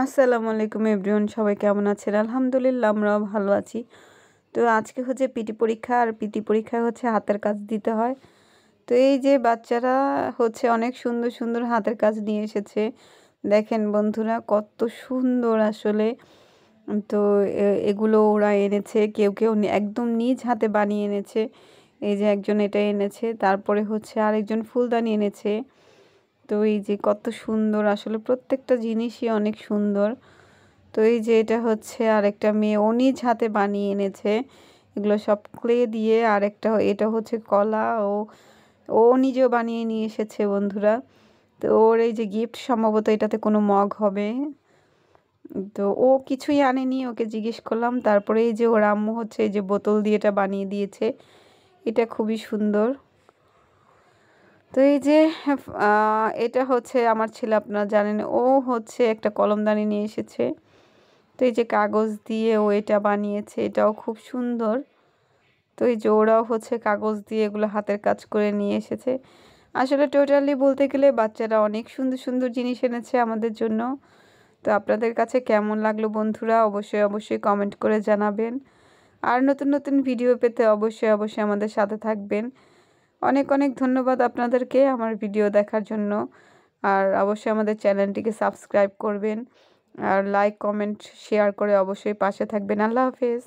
আসসালামু আলাইকুম এভরিওয়ান, সবাই কেমন আছেন? আলহামদুলিল্লাহ আমরাও ভালো আছি। তো আজকে হচ্ছে পিটি পরীক্ষা, আর পিটি পরীক্ষায় হচ্ছে হাতের কাজ দিতে হয়। তো এই যে বাচ্চারা হচ্ছে অনেক সুন্দর সুন্দর হাতের কাজ নিয়ে এসেছে। দেখেন বন্ধুরা, কত সুন্দর আসলে। তো এগুলো ওরা এনেছে, কেউ কেউ একদম নিজ হাতে বানিয়ে এনেছে। এই যে একজন এটা এনেছে, তারপরে হচ্ছে আরেকজন ফুলদানি এনেছে। তো এই যে কত সুন্দর আসলে, প্রত্যেকটা জিনিসই অনেক সুন্দর। তো এই যে এটা হচ্ছে আরেকটা মেয়ে, ও নিজ হাতে বানিয়ে এনেছে এগুলো সব ক্লে দিয়ে। আর একটা এটা হচ্ছে কলা, ও ও নিজেও বানিয়ে নিয়ে এসেছে বন্ধুরা। তো ওর এই যে গিফট, সম্ভবত এটাতে কোনো মগ হবে। তো ও কিছুই আনেনি, ওকে জিজ্ঞেস করলাম। তারপরে এই যে ওর আম্মু হচ্ছে এই যে বোতল দিয়ে এটা বানিয়ে দিয়েছে, এটা খুবই সুন্দর। তো এই যে এটা হচ্ছে আমার ছেলে, আপনারা জানেন, ও হচ্ছে একটা কলমদানি নিয়ে এসেছে। তো এই যে কাগজ দিয়ে ও এটা বানিয়েছে, এটাও খুব সুন্দর। তো এই যে ওরাও হচ্ছে কাগজ দিয়ে এগুলো হাতের কাজ করে নিয়ে এসেছে। আসলে টোটালি বলতে গেলে বাচ্চারা অনেক সুন্দর সুন্দর জিনিস এনেছে আমাদের জন্য। তো আপনাদের কাছে কেমন লাগলো বন্ধুরা, অবশ্যই অবশ্যই কমেন্ট করে জানাবেন। আর নতুন নতুন ভিডিও পেতে অবশ্যই অবশ্যই আমাদের সাথে থাকবেন। অনেক অনেক ধন্যবাদ আপনাদেরকে আমার ভিডিও দেখার জন্য। আর অবশ্যই আমাদের চ্যানেলটিকে সাবস্ক্রাইব করবেন, আর লাইক কমেন্ট শেয়ার করে অবশ্যই পাশে থাকবেন। আল্লাহ হাফেজ।